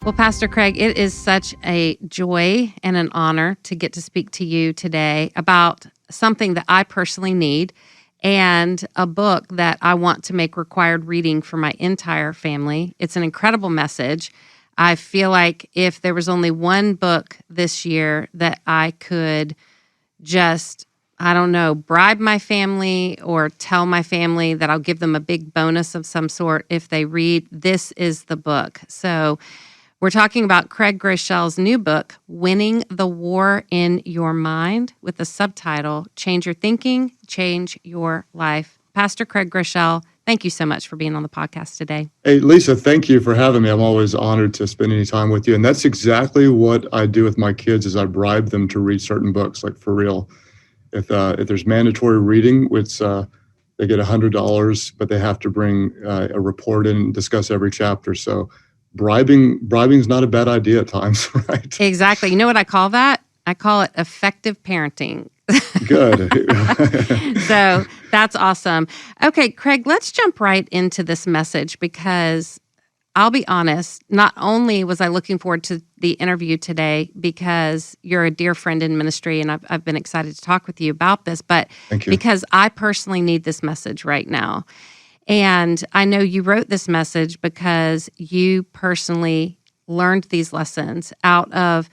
Well, Pastor Craig, it is such a joy and an honor to get to speak to you today about something that I personally need and a book that I want to make required reading for my entire family. It's an incredible message. I feel like if there was only one book this year that I could just, bribe my family or tell my family that I'll give them a big bonus of some sort if they read, this is the book. So we're talking about Craig Groeschel's new book, Winning the War in Your Mind, with the subtitle, Change Your Thinking, Change Your Life. Pastor Craig Groeschel, thank you so much for being on the podcast today. Hey, Lysa, thank you for having me. I'm always honored to spend any time with you. And that's exactly what I do with my kids is I bribe them to read certain books, like for real. If there's mandatory reading, it's they get $100, but they have to bring a report in and discuss every chapter. So bribing is not a bad idea at times, right? Exactly. You know what I call that? I call it effective parenting. Good. So that's awesome. Okay, Craig, let's jump right into this message because I'll be honest, not only was I looking forward to the interview today because you're a dear friend in ministry and I've been excited to talk with you about this, but because I personally need this message right now. And I know you wrote this message because you personally learned these lessons out of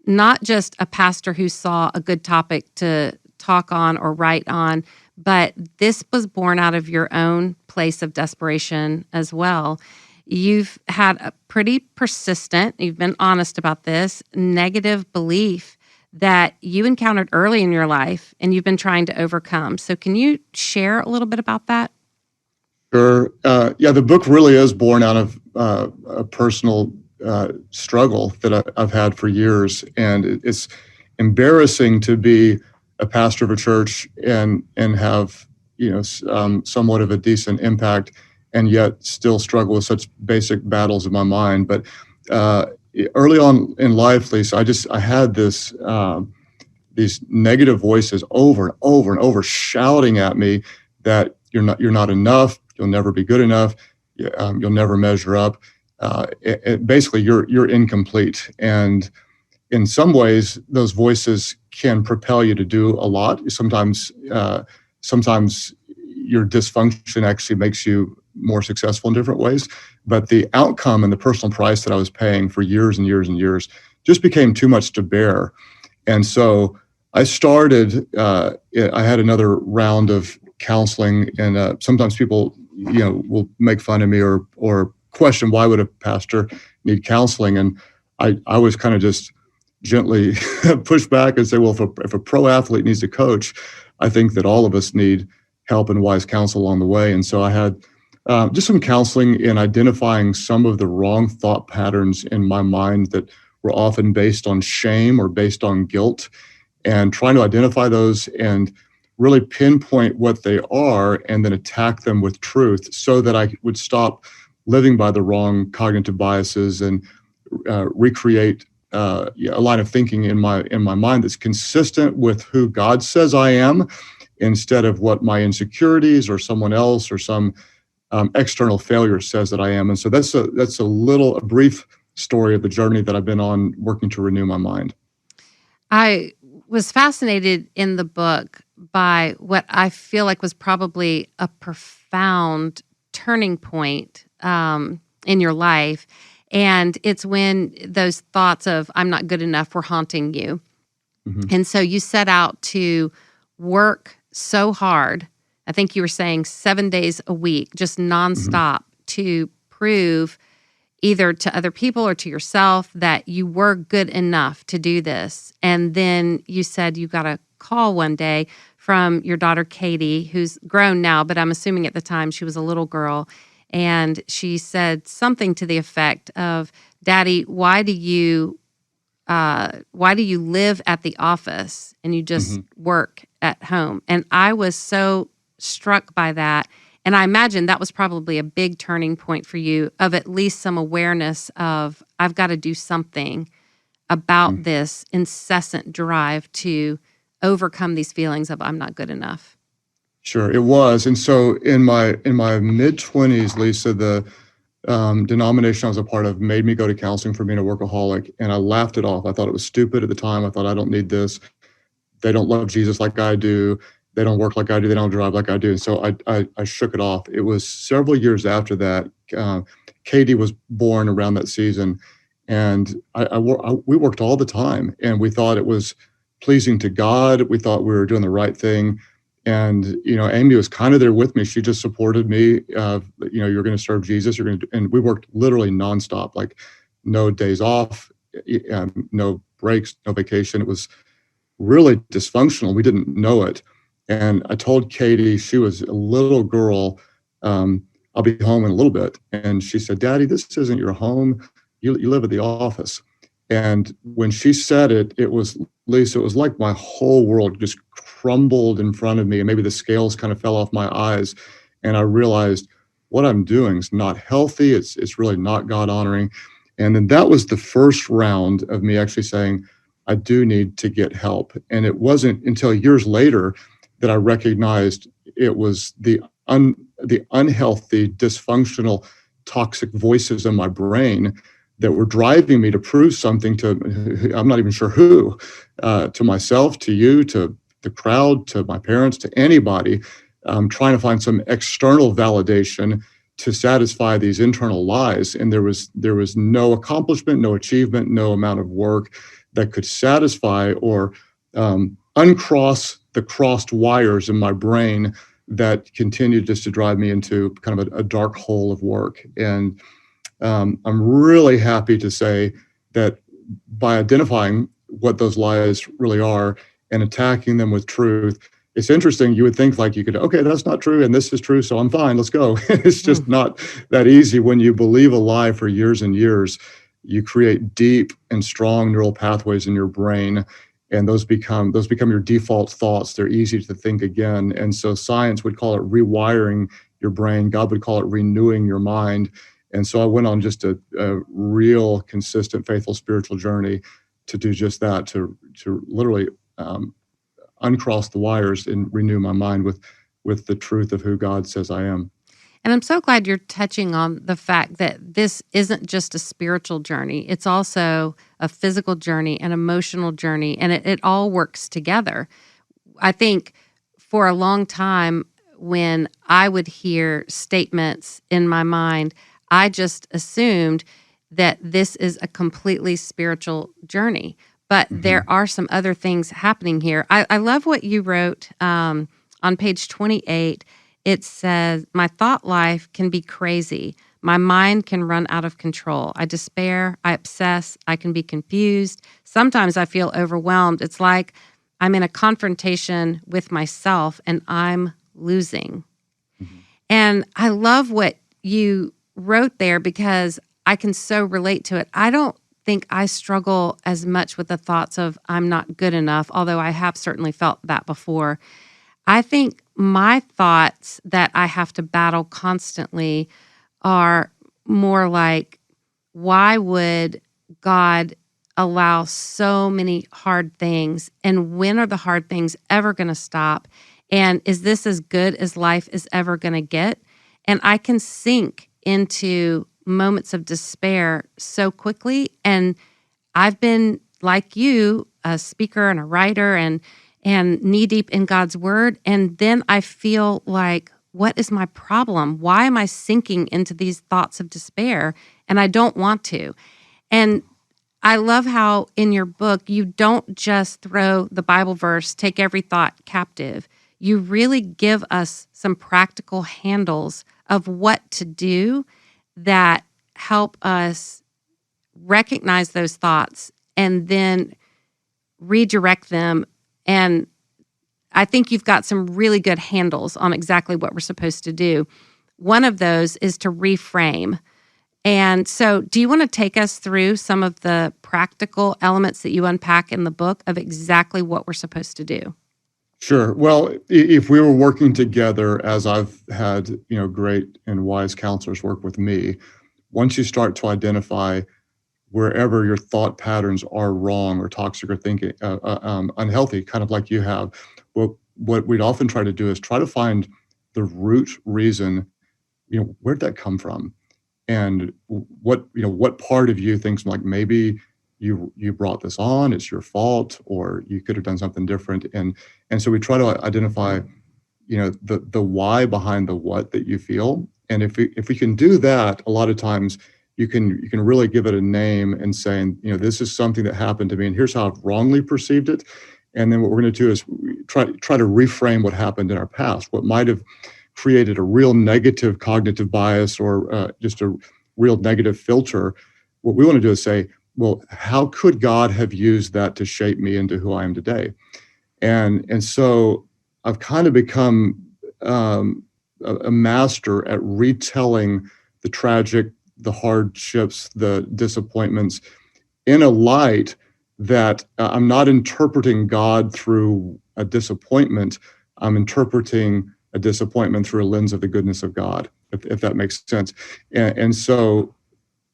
not just a pastor who saw a good topic to talk on or write on, but this was born out of your own place of desperation as well. You've had a pretty persistent, you've been honest about this, negative belief that you encountered early in your life and you've been trying to overcome. So can you share a little bit about that? Sure. The book really is born out of a personal struggle that I've had for years. And it's embarrassing to be a pastor of a church and have, somewhat of a decent impact and yet still struggle with such basic battles in my mind. But early on in life, Lysa, I had these negative voices over and over and over shouting at me that you're not enough, you'll never be good enough, you'll never measure up. Basically, you're incomplete. And in some ways, those voices can propel you to do a lot. Sometimes your dysfunction actually makes you more successful in different ways. But the outcome and the personal price that I was paying for years and years and years just became too much to bear. And so I started, I had another round of counseling, and sometimes people, will make fun of me or question, why would a pastor need counseling? And I was kind of just gently push back and say, well, if a pro athlete needs a coach, I think that all of us need help and wise counsel along the way. And so I had just some counseling in identifying some of the wrong thought patterns in my mind that were often based on shame or based on guilt, and trying to identify those and really pinpoint what they are and then attack them with truth so that I would stop living by the wrong cognitive biases and recreate a line of thinking in my mind that's consistent with who God says I am, instead of what my insecurities or someone else or some external failure says that I am. And so that's a brief story of the journey that I've been on working to renew my mind. I was fascinated in the book by what I feel like was probably a profound turning point in your life. And it's when those thoughts of I'm not good enough were haunting you. Mm-hmm. And so you set out to work so hard. I think you were saying 7 days a week, just nonstop, to prove either to other people or to yourself that you were good enough to do this. And then you said you got a call one day from your daughter, Katie, who's grown now, but I'm assuming at the time she was a little girl. And she said something to the effect of, Daddy, why do you live at the office and you just work at home? And I was so struck by that. And I imagine that was probably a big turning point for you of at least some awareness of, I've got to do something about this incessant drive to overcome these feelings of I'm not good enough. Sure, it was. And so in my mid-20s, Lysa, denomination I was a part of made me go to counseling for being a workaholic, and I laughed it off. I thought it was stupid at the time. I thought, I don't need this. They don't love Jesus like I do. They don't work like I do. They don't drive like I do. And so I shook it off. It was several years after that. Katie was born around that season, and we worked all the time, and we thought it was pleasing to God. We thought we were doing the right thing. And, Amy was kind of there with me. She just supported me. You're going to serve Jesus. And we worked literally nonstop, like no days off, no breaks, no vacation. It was really dysfunctional. We didn't know it. And I told Katie, she was a little girl, I'll be home in a little bit. And she said, Daddy, this isn't your home. You live at the office. And when she said it, it was, Lysa, it was like my whole world just crumbled in front of me, and maybe the scales kind of fell off my eyes. And I realized what I'm doing is not healthy. It's really not God honoring. And then that was the first round of me actually saying, I do need to get help. And it wasn't until years later that I recognized it was the unhealthy, dysfunctional, toxic voices in my brain that were driving me to prove something to, I'm not even sure who, to myself, to you, to the crowd, to my parents, to anybody, trying to find some external validation to satisfy these internal lies. And there was no accomplishment, no achievement, no amount of work that could satisfy or uncross the crossed wires in my brain that continued just to drive me into kind of a dark hole of work. And I'm really happy to say that by identifying what those lies really are and attacking them with truth, it's interesting. You would think like you could, okay, that's not true, and this is true, so I'm fine, let's go. It's just not that easy. When you believe a lie for years and years, you create deep and strong neural pathways in your brain, and those become your default thoughts. They're easy to think again. And so science would call it rewiring your brain. God would call it renewing your mind. And so I went on just a real, consistent, faithful spiritual journey to do just that, to literally uncross the wires and renew my mind with the truth of who God says I am. And I'm so glad you're touching on the fact that this isn't just a spiritual journey. It's also a physical journey, an emotional journey, and it all works together. I think for a long time when I would hear statements in my mind, I just assumed that this is a completely spiritual journey. But there are some other things happening here. I love what you wrote on page 28. It says, my thought life can be crazy. My mind can run out of control. I despair. I obsess. I can be confused. Sometimes I feel overwhelmed. It's like I'm in a confrontation with myself and I'm losing. And I love what you wrote there because I can so relate to it. I don't think I struggle as much with the thoughts of I'm not good enough, although I have certainly felt that before. I think my thoughts that I have to battle constantly are more like, why would God allow so many hard things? And when are the hard things ever going to stop? And is this as good as life is ever going to get? And I can sink into moments of despair so quickly. And I've been, like you, a speaker and a writer and knee deep in God's word. And then I feel like, what is my problem? Why am I sinking into these thoughts of despair? And I don't want to. And I love how in your book, you don't just throw the Bible verse, take every thought captive. You really give us some practical handles of what to do that help us recognize those thoughts and then redirect them. And I think you've got some really good handles on exactly what we're supposed to do. One of those is to reframe. And so do you want to take us through some of the practical elements that you unpack in the book of exactly what we're supposed to do? Sure. Well, if we were working together, as I've had, great and wise counselors work with me, once you start to identify wherever your thought patterns are wrong or toxic or thinking unhealthy, kind of like you have, well, what we'd often try to do is try to find the root reason. Where'd that come from? and what part of you thinks like maybe you brought this on, it's your fault, or you could have done something different. And so we try to identify the why behind the what that you feel. And if we can do that, a lot of times you can really give it a name and saying, this is something that happened to me, and here's how I've wrongly perceived it. And then what we're going to do is try to reframe what happened in our past, what might have created a real negative cognitive bias or just a real negative filter. What we want to do is say, well, how could God have used that to shape me into who I am today? And so I've kind of become a master at retelling the tragic, the hardships, the disappointments in a light that I'm not interpreting God through a disappointment. I'm interpreting a disappointment through a lens of the goodness of God, if that makes sense. And so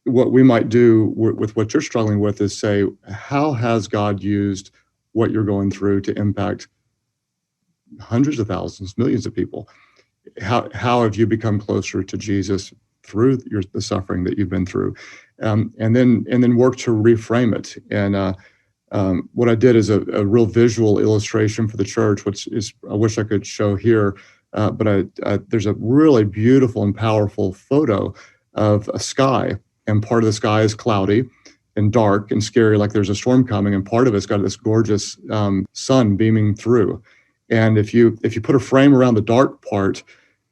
what we might do with what you're struggling with is say, how has God used what you're going through to impact hundreds of thousands, millions of people? How have you become closer to Jesus through the suffering that you've been through? And then work to reframe it. And what I did is a real visual illustration for the church, which is I wish I could show here, but there's a really beautiful and powerful photo of a sky, and part of the sky is cloudy and dark and scary, like there's a storm coming, and part of it's got this gorgeous sun beaming through. And if you put a frame around the dark part,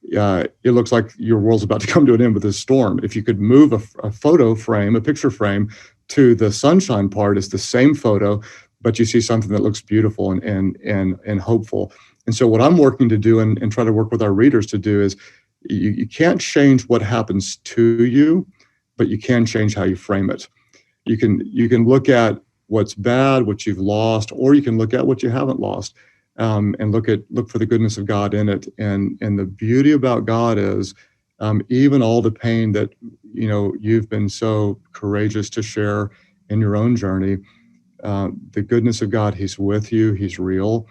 it looks like your world's about to come to an end with this storm. If you could move a photo frame, a picture frame, to the sunshine part, it's the same photo, but you see something that looks beautiful and hopeful. And so what I'm working to do and try to work with our readers to do is you can't change what happens to you, but you can change how you frame it. You can look at what's bad, what you've lost, or you can look at what you haven't lost. And look for the goodness of God in it. And the beauty about God is even all the pain that you've been so courageous to share in your own journey, the goodness of God, He's with you, He's real.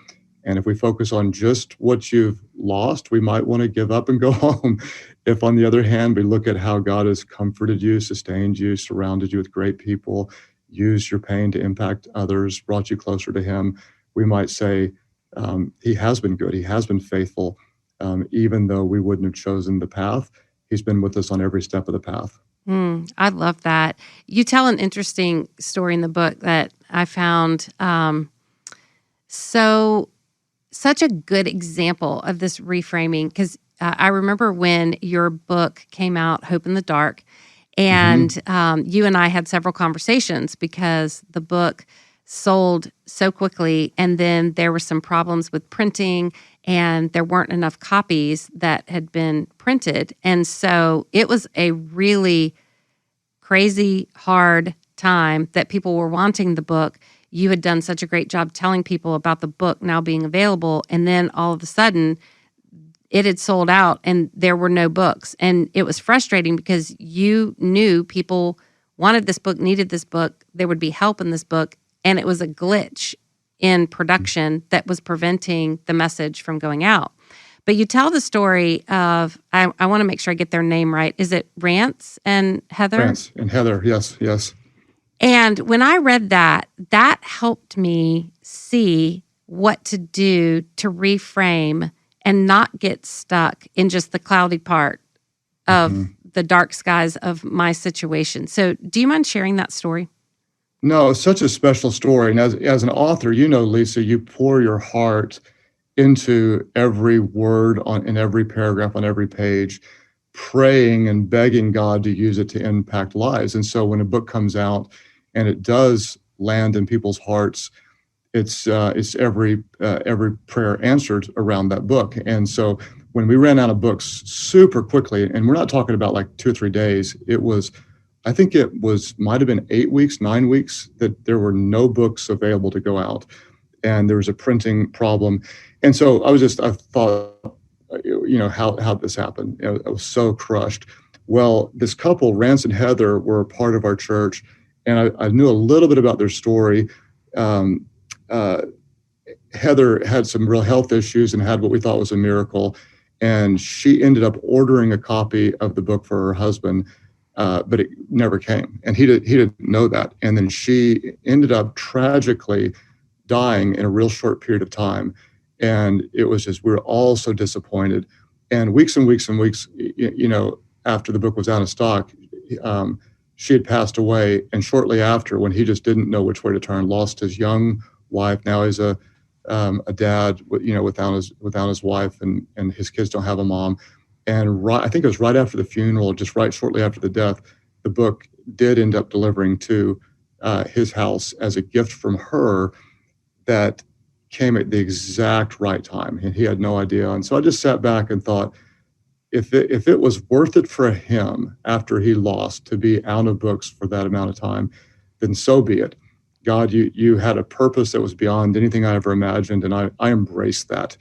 And if we focus on just what you've lost, we might want to give up and go home. If on the other hand, we look at how God has comforted you, sustained you, surrounded you with great people, used your pain to impact others, brought you closer to Him, we might say, He has been good. He has been faithful. Even though we wouldn't have chosen the path, He's been with us on every step of the path. I love that. You tell an interesting story in the book that I found such a good example of this reframing, because I remember when your book came out, Hope in the Dark, and you and I had several conversations because the book sold so quickly, and then there were some problems with printing, and there weren't enough copies that had been printed. And so it was a really crazy, hard time that people were wanting the book. You had done such a great job telling people about the book now being available, and then all of a sudden it had sold out and there were no books. And it was frustrating because you knew people wanted this book, needed this book, there would be help in this book, and it was a glitch in production that was preventing the message from going out. But you tell the story of, I want to make sure I get their name right. Is it Rance and Heather? Rance and Heather, yes. And when I read that helped me see what to do to reframe and not get stuck in just the cloudy part of the dark skies of my situation. So do you mind sharing that story? No, it's such a special story. And as an author, Lysa, you pour your heart into every word in every paragraph, on every page, praying and begging God to use it to impact lives. And so when a book comes out and it does land in people's hearts, it's every prayer answered around that book. And so when we ran out of books super quickly, and we're not talking about like 2 or 3 days, I think it might have been 8 weeks, 9 weeks that there were no books available to go out, and there was a printing problem. And so I thought, how'd this happen? I was so crushed. Well, this couple, Rance and Heather, were a part of our church, and I knew a little bit about their story. Heather had some real health issues and had what we thought was a miracle, and she ended up ordering a copy of the book for her husband but it never came. And he didn't know that. And then she ended up tragically dying in a real short period of time. And it was just, we were all so disappointed. And weeks and weeks and weeks, after the book was out of stock, she had passed away. And shortly after, when he just didn't know which way to turn, lost his young wife. Now he's a dad, without his wife, and his kids don't have a mom. And I think it was right after the funeral, just right shortly after the death, the book did end up delivering to his house as a gift from her that came at the exact right time, and he had no idea. And so I just sat back and thought, if it was worth it for him after he lost to be out of books for that amount of time, then so be it. God, you had a purpose that was beyond anything I ever imagined, and I embraced that.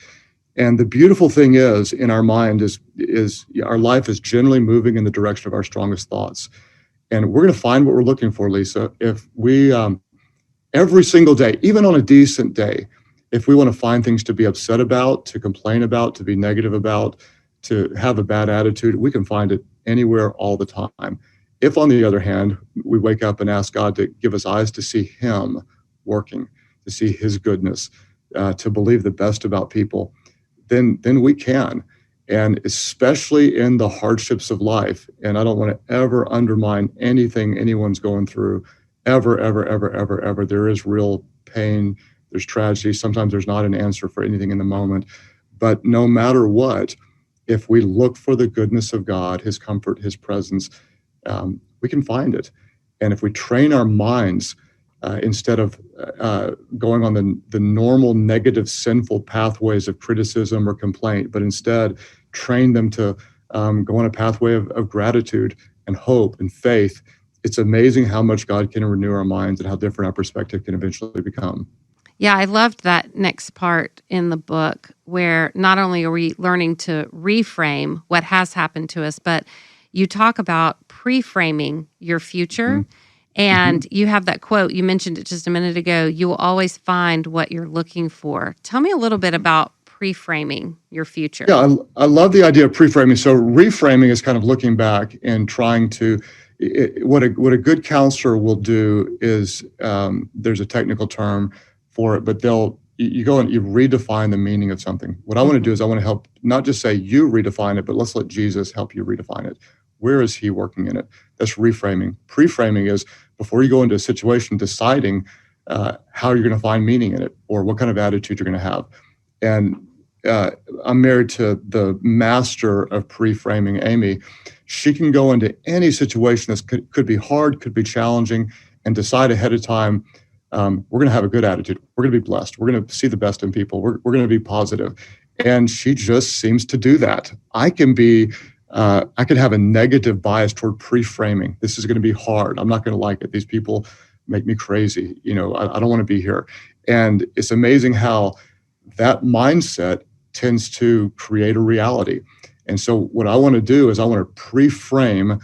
And the beautiful thing is, in our mind, is our life is generally moving in the direction of our strongest thoughts. And we're going to find what we're looking for, Lysa, if we, every single day, even on a decent day, if we want to find things to be upset about, to complain about, to be negative about, to have a bad attitude, we can find it anywhere all the time. If, on the other hand, we wake up and ask God to give us eyes to see him working, to see his goodness, to believe the best about people, then we can. And especially in the hardships of life, and I don't want to ever undermine anything anyone's going through, ever, ever, ever, ever, ever. There is real pain. There's tragedy. Sometimes there's not an answer for anything in the moment. But no matter what, if we look for the goodness of God, his comfort, his presence, we can find it. And if we train our minds, instead of going on the normal negative, sinful pathways of criticism or complaint, but instead train them to go on a pathway of gratitude and hope and faith, it's amazing how much God can renew our minds and how different our perspective can eventually become. Yeah, I loved that next part in the book where not only are we learning to reframe what has happened to us, but you talk about pre-framing your future. Mm-hmm. And you have that quote, you mentioned it just a minute ago, you will always find what you're looking for. Tell me a little bit about pre-framing your future. Yeah, I love the idea of pre-framing. So reframing is kind of looking back and trying to, what a good counselor will do is, there's a technical term for it, but you go and you redefine the meaning of something. What I want to do is I want to help, not just say you redefine it, but let's let Jesus help you redefine it. Where is he working in it? That's reframing. Pre-framing is before you go into a situation, deciding how you're going to find meaning in it or what kind of attitude you're going to have. And I'm married to the master of pre-framing, Amy. She can go into any situation that could be hard, could be challenging, and decide ahead of time, we're going to have a good attitude. We're going to be blessed. We're going to see the best in people. We're going to be positive. And she just seems to do that. I can have a negative bias toward pre-framing. This is going to be hard. I'm not going to like it. These people make me crazy. I don't want to be here. And it's amazing how that mindset tends to create a reality. And so what I want to do is I want to pre-frame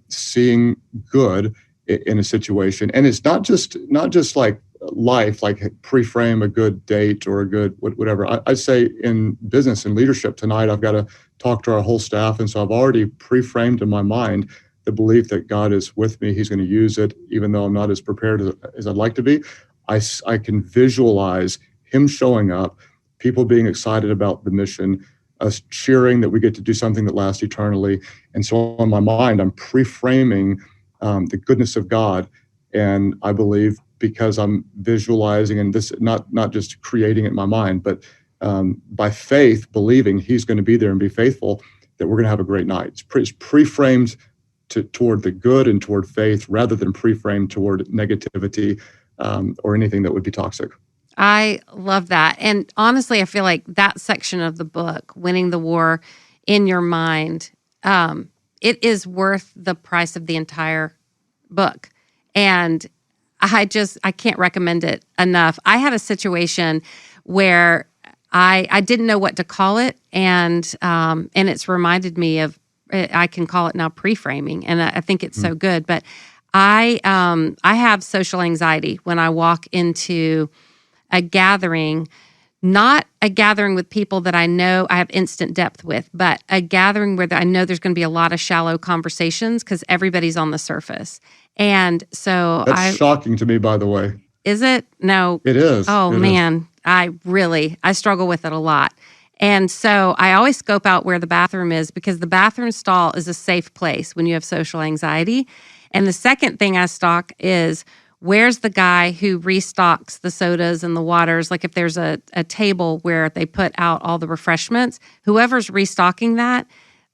seeing good in a situation. And it's not just like life, like pre-frame a good date or a good whatever. I say in business and leadership tonight, I've got to talk to our whole staff. And so I've already pre-framed in my mind the belief that God is with me. He's going to use it, even though I'm not as prepared as I'd like to be. I can visualize him showing up, people being excited about the mission, us cheering that we get to do something that lasts eternally. And so in my mind, I'm pre-framing the goodness of God. And I believe because I'm visualizing and this, not just creating it in my mind, but by faith, believing he's going to be there and be faithful, that we're going to have a great night. It's pre-framed toward the good and toward faith rather than pre-framed toward negativity or anything that would be toxic. I love that. And honestly, I feel like that section of the book, Winning the War in Your Mind, it is worth the price of the entire book. And I can't recommend it enough. I had a situation where I didn't know what to call it, and it's reminded me of, I can call it now pre-framing, and I think it's so good. But I have social anxiety when I walk into a gathering, not a gathering with people that I know I have instant depth with, but a gathering where I know there's going to be a lot of shallow conversations because everybody's on the surface. And so That's shocking to me, by the way. Is it? No. It is. Oh, It man. is. I struggle with it a lot. And so I always scope out where the bathroom is because the bathroom stall is a safe place when you have social anxiety. And the second thing I stalk is where's the guy who restocks the sodas and the waters? Like if there's a table where they put out all the refreshments, whoever's restocking that,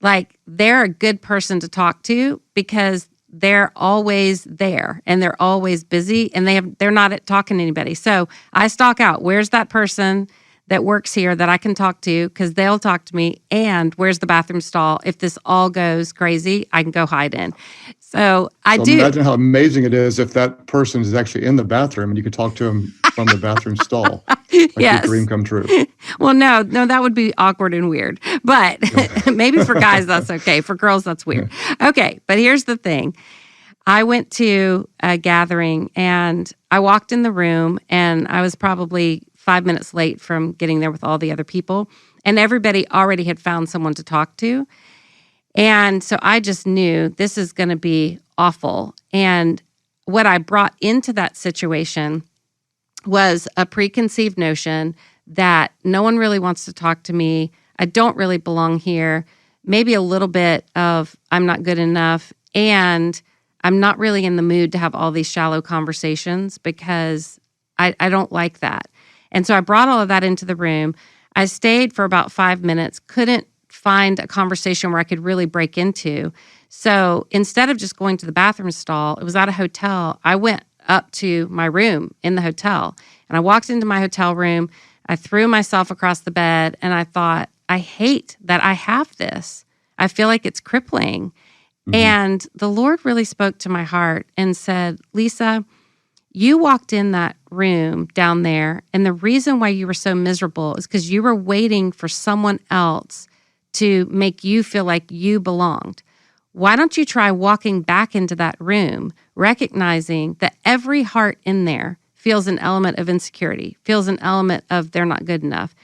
like they're a good person to talk to because they're always there and they're always busy and they're not talking to anybody. So I stalk out where's that person that works here that I can talk to because they'll talk to me, and where's the bathroom stall? If this all goes crazy, I can go hide in. So imagine how amazing it is if that person is actually in the bathroom and you could talk to him from the bathroom stall. Like yes. Your dream come true. Well, no, that would be awkward and weird. But maybe for guys, that's okay. For girls, that's weird. Okay, but here's the thing. I went to a gathering and I walked in the room and I was probably 5 minutes late from getting there with all the other people. And everybody already had found someone to talk to. And so I just knew this is going to be awful. And what I brought into that situation was a preconceived notion that no one really wants to talk to me. I don't really belong here. Maybe a little bit of I'm not good enough. And I'm not really in the mood to have all these shallow conversations because I don't like that. And so I brought all of that into the room. I stayed for about 5 minutes, couldn't find a conversation where I could really break into. So instead of just going to the bathroom stall, it was at a hotel. I went up to my room in the hotel and I walked into my hotel room. I threw myself across the bed and I thought, I hate that I have this. I feel like it's crippling. Mm-hmm. And the Lord really spoke to my heart and said, Lysa, you walked in that room down there, and the reason why you were so miserable is because you were waiting for someone else to make you feel like you belonged. Why don't you try walking back into that room, recognizing that every heart in there feels an element of insecurity, feels an element of they're not good enough,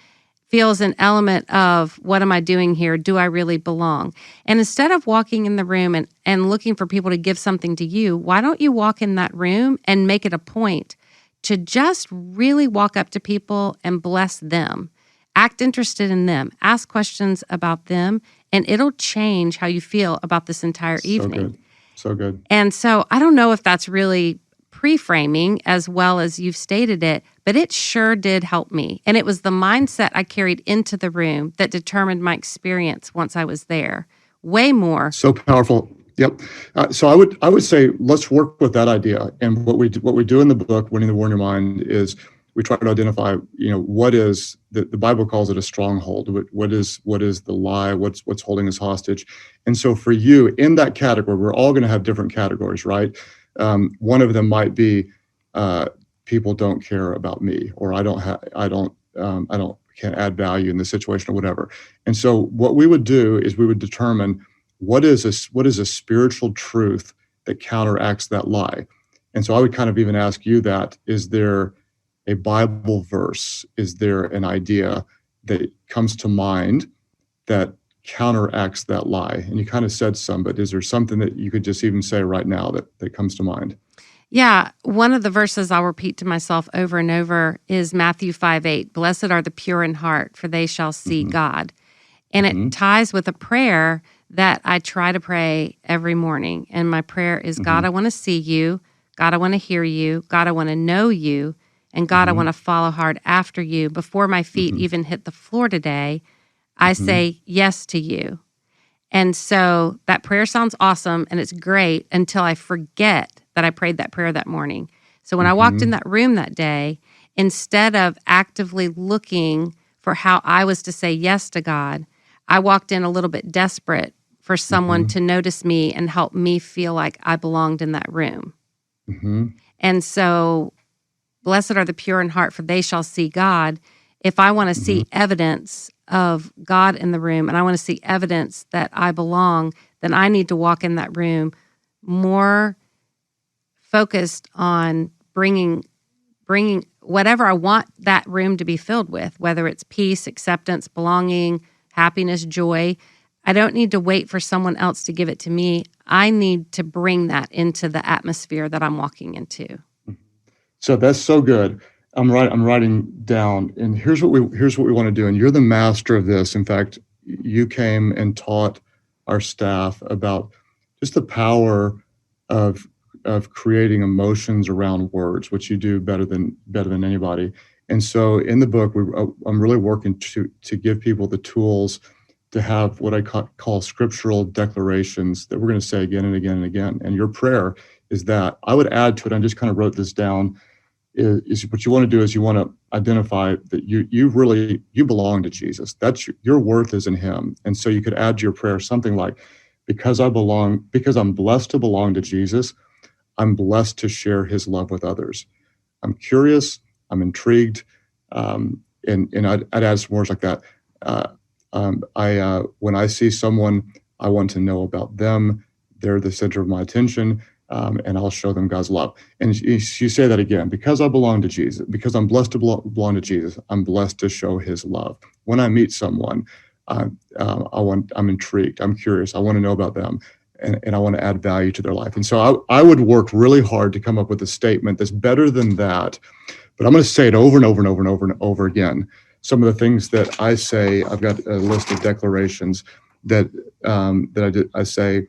feels an element of what am I doing here? Do I really belong? And instead of walking in the room and looking for people to give something to you, why don't you walk in that room and make it a point to just really walk up to people and bless them, act interested in them, ask questions about them, and it'll change how you feel about this entire evening. So good. And so I don't know if that's really pre-framing as well as you've stated it, but it sure did help me. And it was the mindset I carried into the room that determined my experience once I was there. Way more. So powerful. Yep. So I would say let's work with that idea. And what we do in the book, Winning the War in Your Mind, is we try to identify, what is the Bible calls it a stronghold. What is the lie? What's holding us hostage? And so for you in that category, we're all going to have different categories, right? One of them might be people don't care about me, or can't add value in the situation or whatever. And so what we would do is we would determine what is a spiritual truth that counteracts that lie. And so I would kind of even ask you that, is there a Bible verse? Is there an idea that comes to mind that counteracts that lie? And you kind of said some, but is there something that you could just even say right now that comes to mind? Yeah, one of the verses I'll repeat to myself over and over is Matthew 5:8. Blessed are the pure in heart, for they shall see God. And it ties with a prayer that I try to pray every morning. And my prayer is, God, I want to see you. God, I want to hear you. God, I want to know you. And God, I want to follow hard after you. Before my feet even hit the floor today, I say yes to you. And so that prayer sounds awesome and it's great until I forget that I prayed that prayer that morning. So when I walked in that room that day, instead of actively looking for how I was to say yes to God, I walked in a little bit desperate for someone to notice me and help me feel like I belonged in that room. And so, blessed are the pure in heart, for they shall see God. If I want to see evidence of God in the room and I want to see evidence that I belong, then I need to walk in that room more focused on bringing whatever I want that room to be filled with, whether it's peace, acceptance, belonging, happiness, joy. I don't need to wait for someone else to give it to me. I need to bring that into the atmosphere that I'm walking into. So that's so good. I'm writing down, and here's what we want to do. And you're the master of this. In fact, you came and taught our staff about just the power of creating emotions around words, which you do better than anybody. And so in the book, I'm really working to give people the tools to have what I call scriptural declarations that we're going to say again and again and again. And your prayer is that. I would add to it, I just kind of wrote this down, is what you want to do is you want to identify that you belong to Jesus. That's your worth is in him. And so you could add to your prayer something like, because I'm blessed to belong to Jesus, I'm blessed to share his love with others. I'm curious, I'm intrigued, and I'd add some words like that. When I see someone, I want to know about them. They're the center of my attention, and I'll show them God's love. And you say that again, because I belong to Jesus, because I'm blessed to belong to Jesus, I'm blessed to show his love. When I meet someone, I'm intrigued, I'm curious, I want to know about them, and I want to add value to their life. And so I would work really hard to come up with a statement that's better than that, but I'm going to say it over and over and over and over and over again. Some of the things that I say, I've got a list of declarations that I say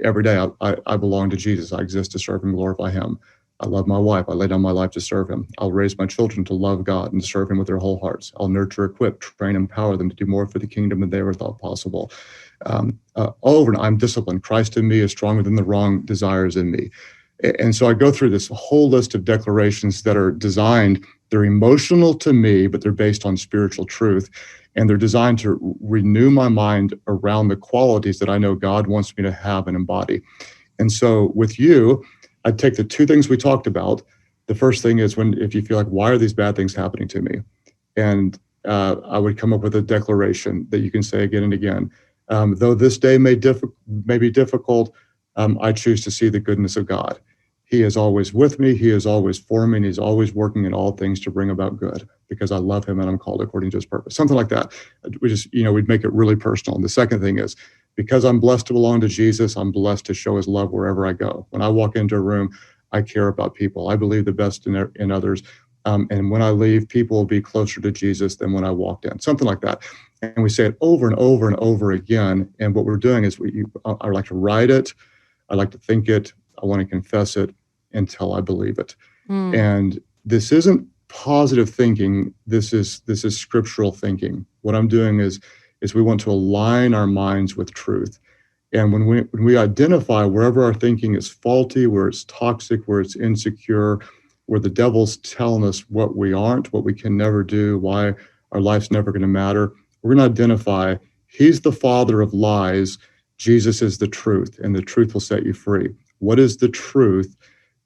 every day. I belong to Jesus. I exist to serve and glorify him. I love my wife. I lay down my life to serve him. I'll raise my children to love God and to serve him with their whole hearts. I'll nurture, equip, train, empower them to do more for the kingdom than they ever thought possible. Over and I'm disciplined. Christ in me is stronger than the wrong desires in me. And so I go through this whole list of declarations that are designed, they're emotional to me, but they're based on spiritual truth. And they're designed to renew my mind around the qualities that I know God wants me to have and embody. And so with you, I'd take the two things we talked about. The first thing is if you feel like, why are these bad things happening to me? And I would come up with a declaration that you can say again and again. Though this day may be difficult, I choose to see the goodness of God. He is always with me. He is always for me. And he's always working in all things to bring about good because I love him and I'm called according to his purpose. Something like that. We'd make it really personal. And the second thing is, because I'm blessed to belong to Jesus, I'm blessed to show his love wherever I go. When I walk into a room, I care about people. I believe the best in others. And when I leave, people will be closer to Jesus than when I walked in. Something like that. And we say it over and over and over again. And what we're doing is I like to write it. I like to think it. I want to confess it until I believe it. And this isn't positive thinking. This is scriptural thinking. What I'm doing is we want to align our minds with truth. And when we identify wherever our thinking is faulty, where it's toxic, where it's insecure, where the devil's telling us what we aren't, what we can never do, why our life's never going to matter, we're going to identify he's the father of lies. Jesus is the truth, and the truth will set you free. What is the truth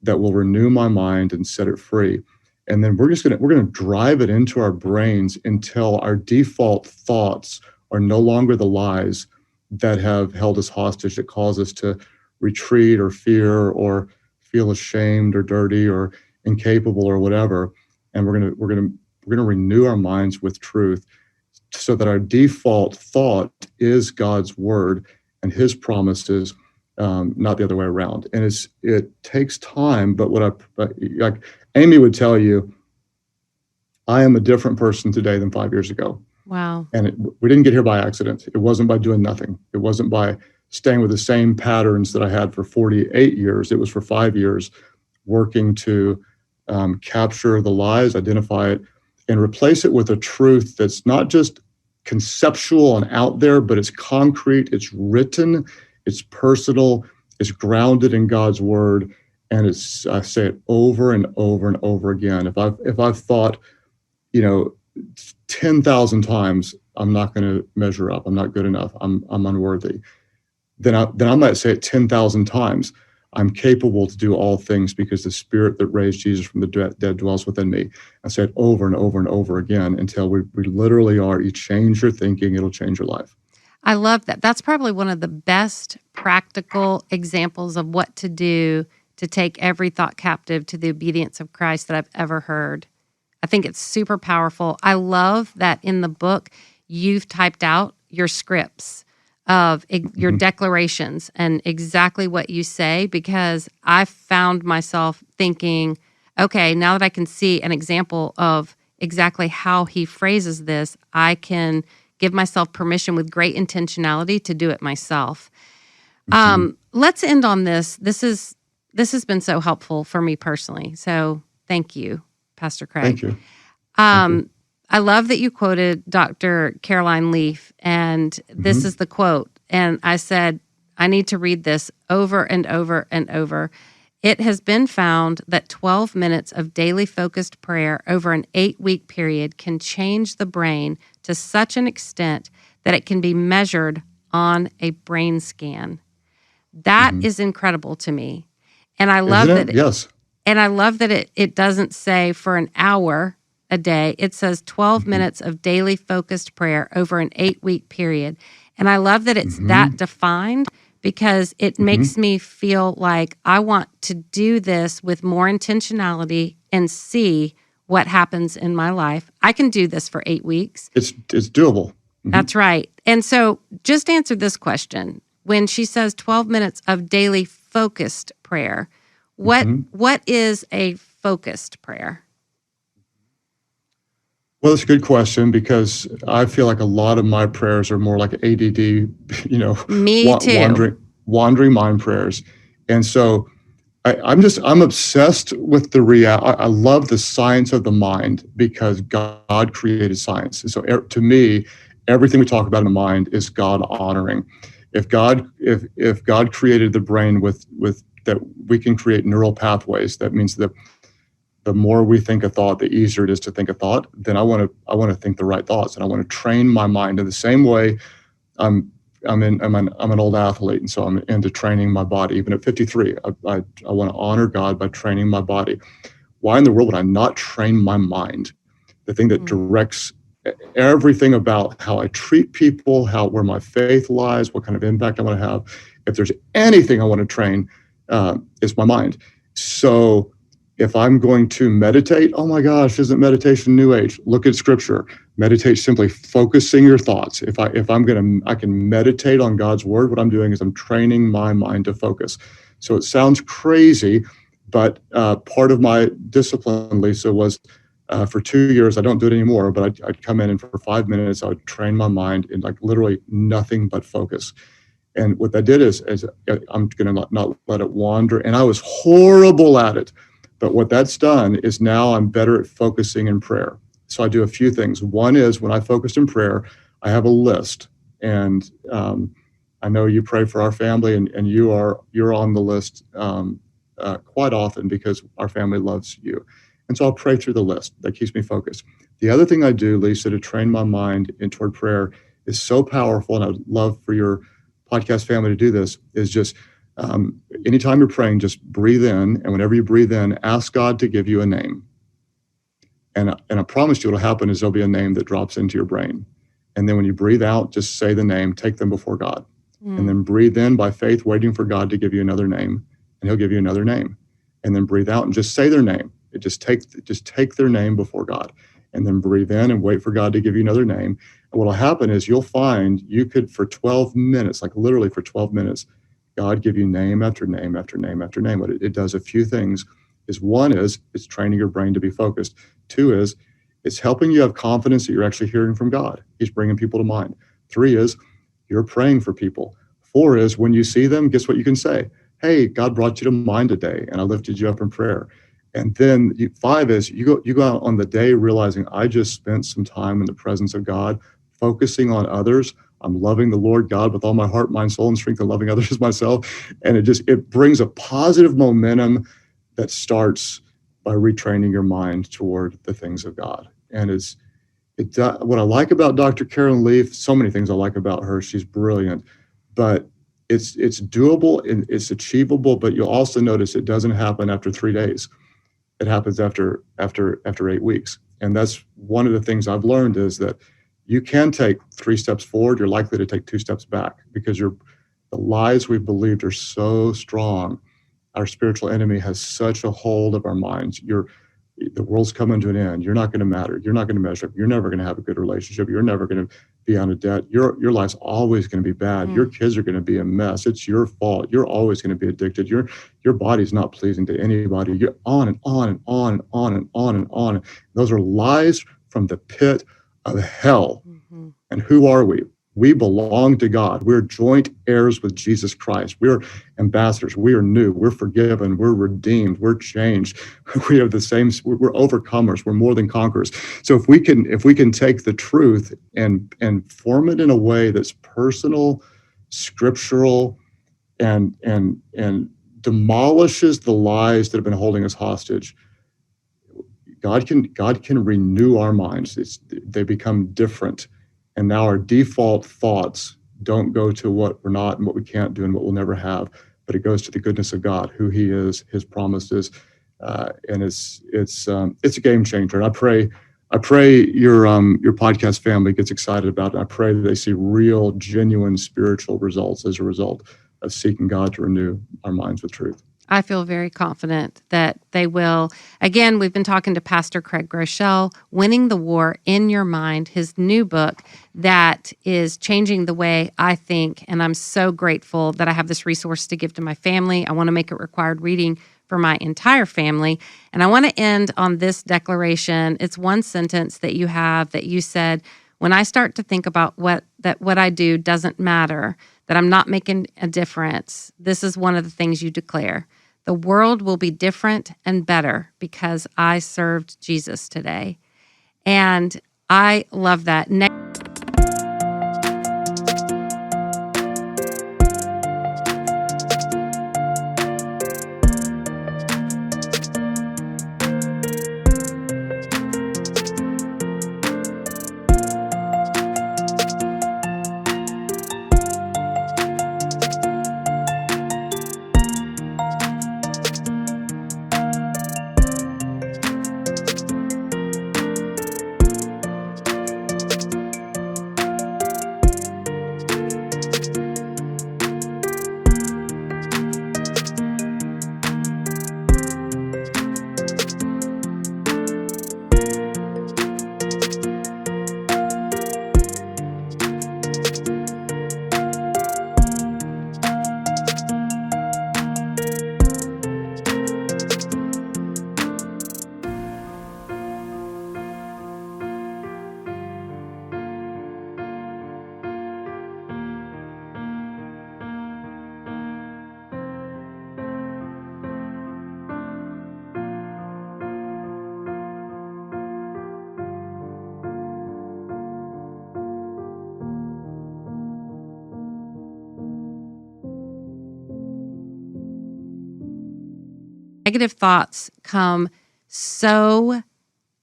that will renew my mind and set it free? And then we're going to drive it into our brains until our default thoughts are no longer the lies that have held us hostage, that cause us to retreat or fear or feel ashamed or dirty or incapable or whatever. And we're going to renew our minds with truth so that our default thought is God's word and his promises, not the other way around. And it takes time, but like Amy would tell you, I am a different person today than 5 years ago. Wow. And we didn't get here by accident. It wasn't by doing nothing. It wasn't by staying with the same patterns that I had for 48 years. It was for 5 years working to capture the lies, identify it, and replace it with a truth that's not just conceptual and out there, but it's concrete, it's written, it's personal, it's grounded in God's word, and I say it over and over and over again. If I've thought, 10,000 times, I'm not going to measure up, I'm not good enough, I'm unworthy, then I might say it 10,000 times. I'm capable to do all things because the spirit that raised Jesus from the dead dwells within me. I say it over and over and over again until we literally are. You change your thinking, it'll change your life. I love that. That's probably one of the best practical examples of what to do to take every thought captive to the obedience of Christ that I've ever heard. I think it's super powerful. I love that in the book, you've typed out your scripts of your declarations and exactly what you say, because I found myself thinking, okay, now that I can see an example of exactly how he phrases this, I can give myself permission with great intentionality to do it myself. Let's end on this. This has been so helpful for me personally. So thank you, Pastor Craig. Thank you. Thank you. I love that you quoted Dr. Caroline Leaf, and this is the quote. And I said, I need to read this over and over and over. It has been found that 12 minutes of daily focused prayer over an 8-week period can change the brain to such an extent that it can be measured on a brain scan. That is incredible to me. And I love that. Yes. And I love that it doesn't say for an hour a day. It says 12 minutes of daily focused prayer over an 8-week period. And I love that it's that defined, because it makes me feel like I want to do this with more intentionality and see what happens in my life. I can do this for 8 weeks. It's doable. That's right. And so just answer this question. When she says 12 minutes of daily focused prayer, what is a focused prayer? Well, it's a good question, because I feel like a lot of my prayers are more like ADD, Me too. Wandering mind prayers. And so I'm obsessed with the I love the science of the mind, because God created science. And so to me, everything we talk about in the mind is God honoring. If God created the brain with that we can create neural pathways, that means that the more we think a thought, the easier it is to think a thought. Then I want to think the right thoughts, and I want to train my mind in the same way. I'm an old athlete, and so I'm into training my body. Even at 53, I want to honor God by training my body. Why in the world would I not train my mind? The thing that directs everything about how I treat people, where my faith lies, what kind of impact I want to have. If there's anything I want to train, it's my mind. So if I'm going to meditate, oh my gosh, isn't meditation New Age? Look at Scripture. Meditate simply focusing your thoughts. I can meditate on God's word. What I'm doing is I'm training my mind to focus. So it sounds crazy, but part of my discipline, Lysa, was for 2 years. I don't do it anymore, but I'd come in, and for 5 minutes, I would train my mind in like literally nothing but focus. And what that did is I'm going to not let it wander. And I was horrible at it. But what that's done is now I'm better at focusing in prayer. So I do a few things. One is, when I focus in prayer, I have a list. And I know you pray for our family, and you're on the list quite often, because our family loves you. And so I'll pray through the list. That keeps me focused. The other thing I do, Lysa, to train my mind toward prayer is so powerful, and I would love for your podcast family to do this, is just anytime you're praying, just breathe in. And whenever you breathe in, ask God to give you a name. And I promise you what'll happen is there'll be a name that drops into your brain. And then when you breathe out, just say the name, take them before God. And then breathe in by faith, waiting for God to give you another name, and he'll give you another name. And then breathe out and just say their name. Just take their name before God, and then breathe in and wait for God to give you another name. And what'll happen is you'll find you could, for 12 minutes, like literally for 12 minutes, God give you name after name after name after name. What it does a few things. One is it's training your brain to be focused. 2 is it's helping you have confidence that you're actually hearing from God. He's bringing people to mind. 3 is you're praying for people. 4 is when you see them, guess what you can say? Hey, God brought you to mind today, and I lifted you up in prayer. And then 5 is you go out on the day realizing I just spent some time in the presence of God, focusing on others. I'm loving the Lord God with all my heart, mind, soul, and strength, and loving others as myself. And it brings a positive momentum that starts by retraining your mind toward the things of God. And what I like about Dr. Caroline Leaf, so many things I like about her. She's brilliant, but it's doable and it's achievable. But you'll also notice it doesn't happen after 3 days. It happens after 8 weeks. And that's one of the things I've learned, is that you can take 3 steps forward. You're likely to take 2 steps back, because the lies we've believed are so strong our spiritual enemy has such a hold of our minds. The world's coming to an end. You're not going to matter. You're not going to measure up. You're never going to have a good relationship. You're never going to be out of debt. Your life's always going to be bad. Your kids are going to be a mess. It's your fault. You're always going to be addicted. Your body's not pleasing to anybody. You're on and on and on and on and on and on. Those are lies from the pit of hell. Mm-hmm. And who are we? We belong to God. We're joint heirs with Jesus Christ. We're ambassadors. We are new. We're forgiven. We're redeemed. We're changed. We have the same. We're overcomers. We're more than conquerors. So if we can take the truth and form it in a way that's personal, scriptural, and demolishes the lies that have been holding us hostage, God can renew our minds. They become different. And now our default thoughts don't go to what we're not and what we can't do and what we'll never have, but it goes to the goodness of God, who He is, His promises, and it's a game changer. And I pray your podcast family gets excited about it. I pray that they see real, genuine spiritual results as a result of seeking God to renew our minds with truth. I feel very confident that they will. Again, we've been talking to Pastor Craig Groeschel, Winning the War in Your Mind, his new book that is changing the way I think. And I'm so grateful that I have this resource to give to my family. I want to make it required reading for my entire family. And I want to end on this declaration. It's one sentence that you have that you said, when I start to think about what I do doesn't matter, that I'm not making a difference, this is one of the things you declare. The world will be different and better because I served Jesus today. And I love that. Negative thoughts come so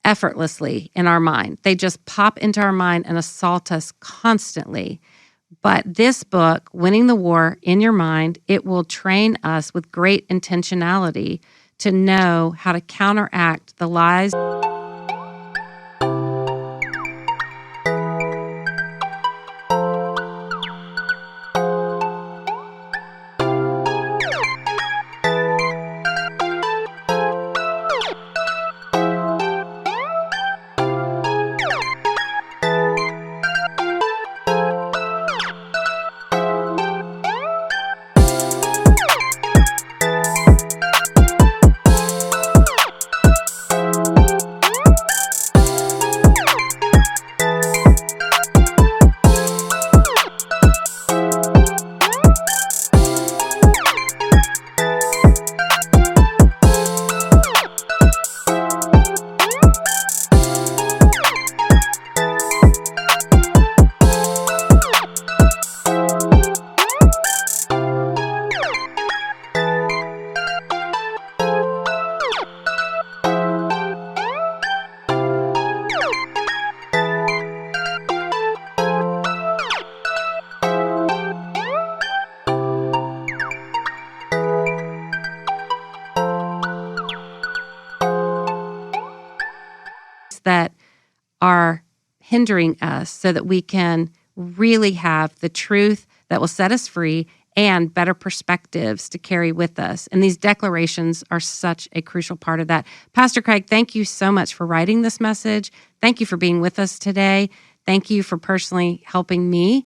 effortlessly in our mind. They just pop into our mind and assault us constantly. But this book, Winning the War in Your Mind, it will train us with great intentionality to know how to counteract the lies. That are hindering us so that we can really have the truth that will set us free and better perspectives to carry with us. And these declarations are such a crucial part of that. Pastor Craig, thank you so much for writing this message. Thank you for being with us today. Thank you for personally helping me